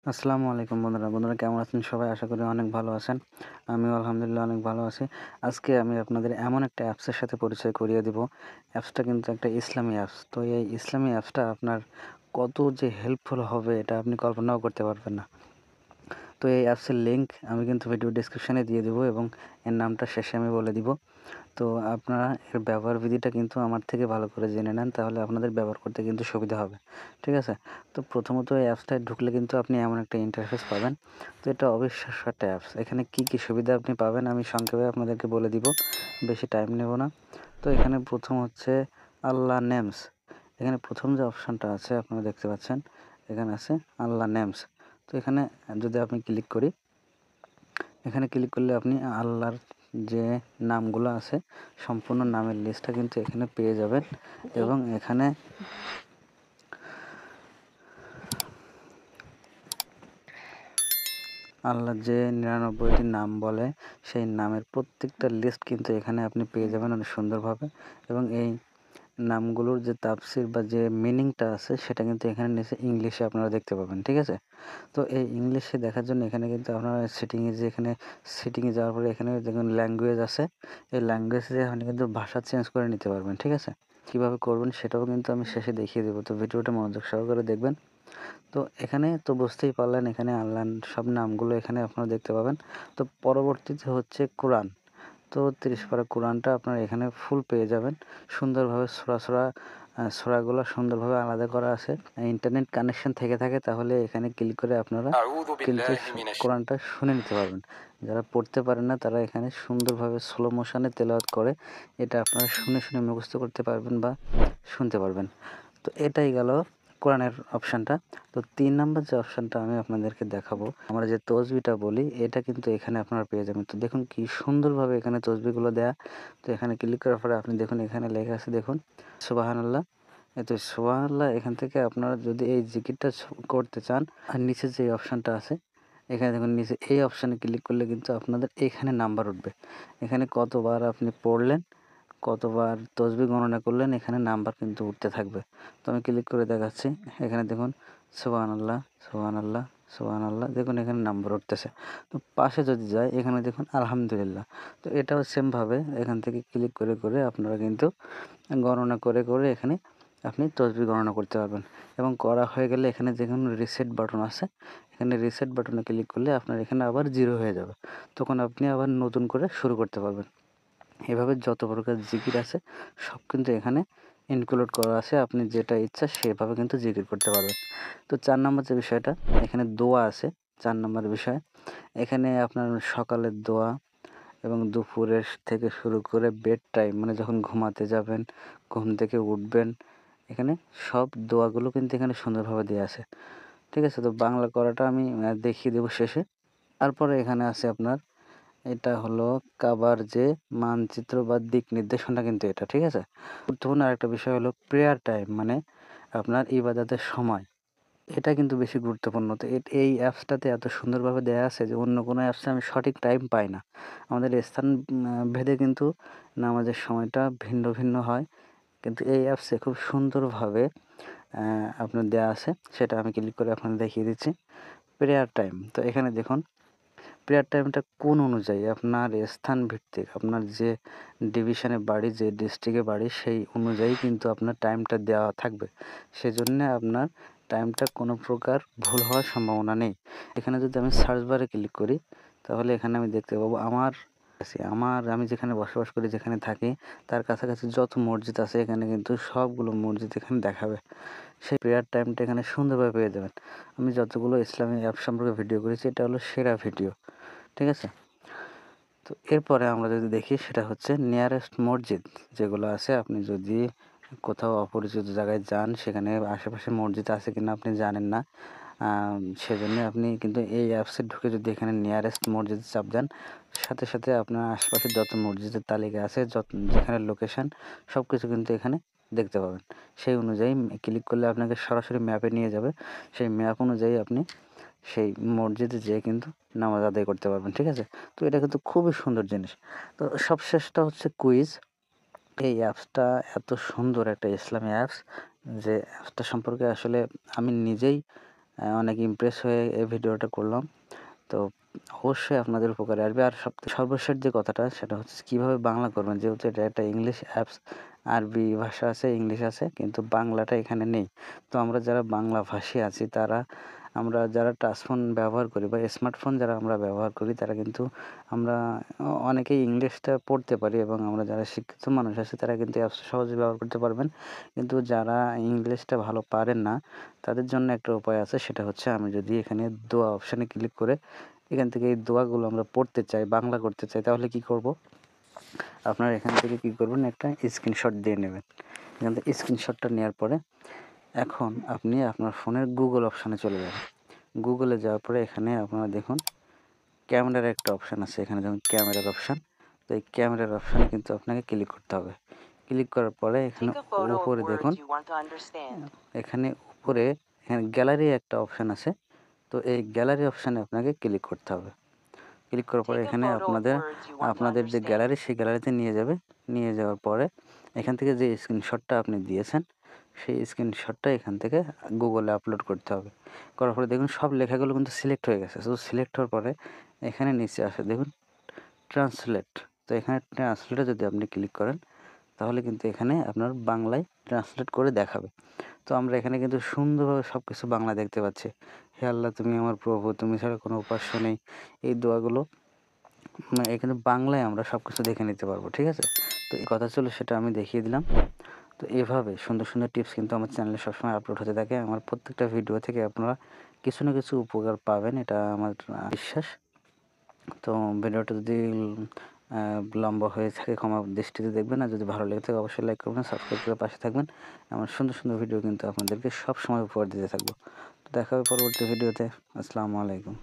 আসসালামু আলাইকুম বন্ধুরা কেমন আছেন সবাই? আশা করি অনেক ভালো আছেন। আমিও আলহামদুলিল্লাহ অনেক ভালো আছি। আজকে আমি আপনাদের এমন একটা অ্যাপসের সাথে পরিচয় করিয়ে দিব। অ্যাপসটা কিন্তু একটা ইসলামী অ্যাপস। তো এই ইসলামী অ্যাপসটা আপনার কত যে হেল্পফুল হবে এটা আপনি কল্পনাও করতে পারবেন না। তো এই অ্যাপসের লিঙ্ক আমি কিন্তু ভিডিও ডেসক্রিপশনে দিয়ে দেবো এবং এর নামটা শেষে আমি বলে দিব। তো আপনারা এর ব্যবহার বিধিটা কিন্তু আমার থেকে ভালো করে জেনে নেন, তাহলে আপনাদের ব্যবহার করতে কিন্তু সুবিধা হবে। ঠিক আছে? তো প্রথমত এই অ্যাপসটায় ঢুকলে কিন্তু আপনি এমন একটা ইন্টারফেস পাবেন। তো এটা অবিশ্বাস্য একটা অ্যাপস। এখানে কী সুবিধা আপনি পাবেন আমি সংক্ষেপে আপনাদেরকে বলে দিব। বেশি টাইম নেব না। তো এখানে প্রথম হচ্ছে আল্লাহ নেমস। এখানে প্রথম যে অপশানটা আছে আপনারা দেখতে পাচ্ছেন, এখানে আছে আল্লাহ নেমস। তো এখানে যদি আপনি ক্লিক করি, এখানে ক্লিক করলে আপনি আল্লাহর যে নামগুলো আছে সম্পূর্ণ নামের লিস্টটা কিন্তু এখানে পেয়ে যাবেন এবং এখানে আল্লাহর যে ৯৯টি নাম বলে সেই নামের প্রত্যেকটা লিস্ট কিন্তু এখানে আপনি পেয়ে যাবেন অনেক সুন্দরভাবে এবং এই নামগুলোর যে তাফসির বা যে মিনিংটা আছে সেটা কিন্তু এখানে নিচে ইংলিশে আপনারা দেখতে পাবেন। ঠিক আছে? তো এই ইংলিশে দেখার জন্য এখানে কিন্তু আপনারা সেটিংয়ে যাওয়ার পরে এখানে দেখুন ল্যাঙ্গুয়েজ আছে। এই ল্যাঙ্গুয়েজে আপনি কিন্তু ভাষা চেঞ্জ করে নিতে পারবেন। ঠিক আছে? কীভাবে করবেন সেটাও কিন্তু আমি শেষে দেখিয়ে দেবো। তো ভিডিওটা মনোযোগ সহকারে দেখবেন। তো এখানে তো বুঝতেই পারলেন, এখানে আল্লাহর সব নামগুলো এখানে আপনারা দেখতে পাবেন। তো পরবর্তীতে হচ্ছে কোরআন। তো ৩০ পারা কোরআনটা আপনারা এখানে ফুল পেয়ে যাবেন। সুন্দরভাবে সূরাগুলো সুন্দরভাবে আলাদা করা আছে। ইন্টারনেট কানেকশন থেকে থাকে তাহলে এখানে ক্লিক করে আপনারা أعوذ কিন্তু بالله من কোরআনটা শুনে নিতে পারবেন। যারা পড়তে পারেন না তারা এখানে সুন্দরভাবে স্লো মোশনে তেলাওয়াত করে এটা আপনারা শুনে মুখস্থ করতে পারবেন বা শুনতে পারবেন। তো এটাই গেল কোরআনের অপশানটা। তো ৩ নাম্বার যে অপশানটা আমি আপনাদেরকে দেখাবো, আমরা যে তসবিটা বলি এটা কিন্তু এখানে আপনারা পেয়ে যাবেন। তো দেখুন কি সুন্দরভাবে এখানে তসবিগুলো দেয়া। তো এখানে ক্লিক করার পরে আপনি দেখুন এখানে লেখা আছে দেখুন সুবহানাল্লাহ। তো সুবহানাল্লাহ এখান থেকে আপনারা যদি এই জিকিরটা করতে চান আর নিচে যে অপশানটা আছে এখানে দেখুন নিচে এই অপশানে ক্লিক করলে কিন্তু আপনাদের এখানে নাম্বার উঠবে। এখানে কতবার আপনি পড়লেন, কতবার তসবিহ গণনা করলেন এখানে নাম্বার কিন্তু উঠতে থাকবে। তো আমি ক্লিক করে দেখাচ্ছি। এখানে দেখুন সুবহানাল্লাহ, সুবহানাল্লাহ, সুবহানাল্লাহ দেখুন এখানে নাম্বার উঠতেছে। তো পাশে যদি যাই এখানে দেখুন আলহামদুলিল্লাহ। তো এটাও সেমভাবে এখান থেকে ক্লিক করে আপনারা কিন্তু গণনা করে এখানে আপনি তসবিহ গণনা করতে পারবেন এবং করা হয়ে গেলে এখানে দেখুন রিসেট বাটন আছে। এখানে রিসেট বাটনে ক্লিক করলে আপনার এখানে আবার 0 হয়ে যাবে। তখন আপনি আবার নতুন করে শুরু করতে পারবেন। এভাবে যত প্রকার জিকির আছে সব কিন্তু এখানে ইনক্লুড করা আছে। আপনি যেটা ইচ্ছা সেভাবে কিন্তু জিকির করতে পারবেন। তো ৪ নাম্বার যে বিষয়টা এখানে দোয়া আছে ৪ নাম্বার বিষয়। এখানে আপনার সকালের দোয়া এবং দুপুরের থেকে শুরু করে বেড টাইম মানে যখন ঘুমাতে যাবেন, ঘুম থেকে উঠবেন, এখানে সব দোয়াগুলো কিন্তু এখানে সুন্দরভাবে দেয়া আছে। ঠিক আছে? তো বাংলা করাটা আমি দেখিয়ে দেব শেষে। তারপরে এখানে আছে আপনার এটা হলো কাবার যে মানচিত্র বা দিক নির্দেশনা কিন্তু এটা। ঠিক আছে? গুরুত্বপূর্ণ আরেকটা বিষয় হলো প্রেয়ার টাইম মানে আপনার ইবাদতের সময়। এটা কিন্তু বেশি গুরুত্বপূর্ণ। তো এই অ্যাপসটাতে এত সুন্দরভাবে দেয়া আছে যে অন্য কোনো অ্যাপসে আমি সঠিক টাইম পাই না। আমাদের স্থান ভেদে কিন্তু নামাজের সময়টা ভিন্ন হয়। কিন্তু এই অ্যাপসে খুব সুন্দরভাবে আপনার দেয়া আছে। সেটা আমি ক্লিক করে আপনাদের দেখিয়ে দিচ্ছি। Prayer time. তো এখানে দেখুন প্রেয়ার টাইমটা কোন অনুযায়ী আপনার স্থান ভিত্তিক আপনার যে ডিভিশনে বাড়ি, যে ডিস্ট্রিক্টে বাড়ি সেই অনুযায়ী কিন্তু আপনার টাইমটা দেওয়া থাকবে। সেজন্যে আপনার টাইমটা কোনো প্রকার ভুল হওয়ার সম্ভাবনা নেই। এখানে যদি আমি সার্চ বারে ক্লিক করি তাহলে এখানে আমি দেখতে পাবো আমি যেখানে বসবাস করি, যেখানে থাকি তার কাছাকাছি যত মসজিদ আছে এখানে কিন্তু সবগুলো মসজিদ এখানে দেখাবে। সেই প্রেয়ার টাইমটা এখানে সুন্দরভাবে পেয়ে যাবেন। আমি যতগুলো ইসলামী অ্যাপ সম্পর্কে ভিডিও করেছি এটা হলো সেরা ভিডিও। ঠিক আছে? তো এরপরে আমরা যদি দেখি সেটা হচ্ছে নিয়ারেস্ট মসজিদ যেগুলো আছে, আপনি যদি কোথাও অপরিচিত জায়গায় যান সেখানে আশেপাশে মসজিদ আছে কিনা আপনি জানেন না। সেজন্য আপনি কিন্তু এই অ্যাপসে ঢুকে যদি এখানে নিয়ারেস্ট মসজিদে চাপ দেন, সাথে আপনার আশেপাশে যত মসজিদের তালিকা আছে, যেখানে লোকেশন সব কিছু কিন্তু এখানে দেখতে পাবেন। সেই অনুযায়ী ক্লিক করলে আপনাকে সরাসরি ম্যাপে নিয়ে যাবে। সেই ম্যাপ অনুযায়ী আপনি সেই মসজিদে যেয়ে কিন্তু নামাজ আদায় করতে পারবেন। ঠিক আছে? তো এটা কিন্তু খুবই সুন্দর জিনিস। তো সবশেষটা হচ্ছে কুইজ। এই অ্যাপসটা এত সুন্দর একটা ইসলামী অ্যাপস যে অ্যাপসটা সম্পর্কে আসলে আমি নিজেই অনেক ইমপ্রেস হয়ে এই ভিডিওটা করলাম। তো অবশ্যই আপনাদের উপকারে আসবে। আর সর্বশেষ যে কথাটা সেটা হচ্ছে কীভাবে বাংলা করবেন, যেহেতু এটা একটা ইংলিশ অ্যাপস, আরবি ভাষা আছে, ইংলিশ আছে, কিন্তু বাংলাটা এখানে নেই। তো আমরা যারা বাংলাভাষী আছি আমরা যারা টাচ ফোন ব্যবহার করি বা স্মার্টফোন যারা আমরা ব্যবহার করি তারা কিন্তু আমরা অনেকেই ইংলিশটা পড়তে পারি, এবং আমরা যারা শিক্ষিত মানুষ আছি তারা কিন্তু অ্যাপসটা সহজে ব্যবহার করতে পারবেন। কিন্তু যারা ইংলিশটা ভালো পারেন না তাদের জন্য একটা উপায় আছে, সেটা হচ্ছে আমি যদি এখানে দোয়া অপশানে ক্লিক করে এখান থেকে এই দোয়াগুলো আমরা পড়তে চাই, বাংলা করতে চাই, তাহলে কি করব? আপনারা এখান থেকে কি করবেন, একটা স্ক্রিনশট দিয়ে নেবেন। এখান থেকে স্ক্রিনশটটা নেওয়ার পরে এখন আপনি আপনার ফোনের গুগল অপশানে চলে যাবেন। গুগলে যাওয়ার পরে এখানে আপনারা দেখুন ক্যামেরার একটা অপশান আছে, এখানে দেখুন ক্যামেরার অপশান। তো এই ক্যামেরার অপশানে কিন্তু আপনাকে ক্লিক করতে হবে। ক্লিক করার পরে এখানে উপরে দেখুন, এখানে উপরে এখানে গ্যালারি একটা অপশান আছে। তো এই গ্যালারি অপশানে আপনাকে ক্লিক করতে হবে। ক্লিক করার পরে এখানে আপনাদের যে গ্যালারি, সেই গ্যালারিতে নিয়ে যাবে। নিয়ে যাওয়ার পরে এখান থেকে যে স্ক্রিনশটটা আপনি দিয়েছেন সেই স্ক্রিনশটটা এখান থেকে গুগলে আপলোড করতে হবে। করার পরে দেখুন সব লেখাগুলো কিন্তু সিলেক্ট হয়ে গেছে। তো সিলেক্ট হওয়ার পরে এখানে নিচে আসে দেখুন ট্রান্সলেট। তো এখানে ট্রান্সলেটে যদি আপনি ক্লিক করেন তাহলে কিন্তু এখানে আপনার বাংলায় ট্রান্সলেট করে দেখাবে। তো আমরা এখানে কিন্তু সুন্দরভাবে সব কিছু বাংলা দেখতে পাচ্ছি। হে আল্লাহ তুমি আমার প্রভু, তুমি ছাড়া কোনো উপাস্য নেই। এই দোয়াগুলো এখানে বাংলায় আমরা সব কিছু দেখে নিতে পারবো, ঠিক আছে? তো এই কথা ছিল, সেটা আমি দেখিয়ে দিলাম। তো এভাবে সুন্দর সুন্দর টিপস কিন্তু আমার চ্যানেলে সবসময় আপলোড হতে থাকে। আমার প্রত্যেকটা ভিডিও থেকে আপনারা কিছু না কিছু উপকার পাবেন, এটা আমার বিশ্বাস। তো ভিডিওটা যদি লম্বা হয়ে থাকে ক্ষমা দৃষ্টিতে দেখবেন, আর যদি ভালো লেগে থাকে অবশ্যই লাইক করবেন, সাবস্ক্রাইব করে পাশে থাকবেন। আমার সুন্দর সুন্দর ভিডিও কিন্তু আপনাদেরকে সব সময় উপহার দিতে থাকবো। তো দেখা হবে পরবর্তী ভিডিওতে। আসসালামু আলাইকুম।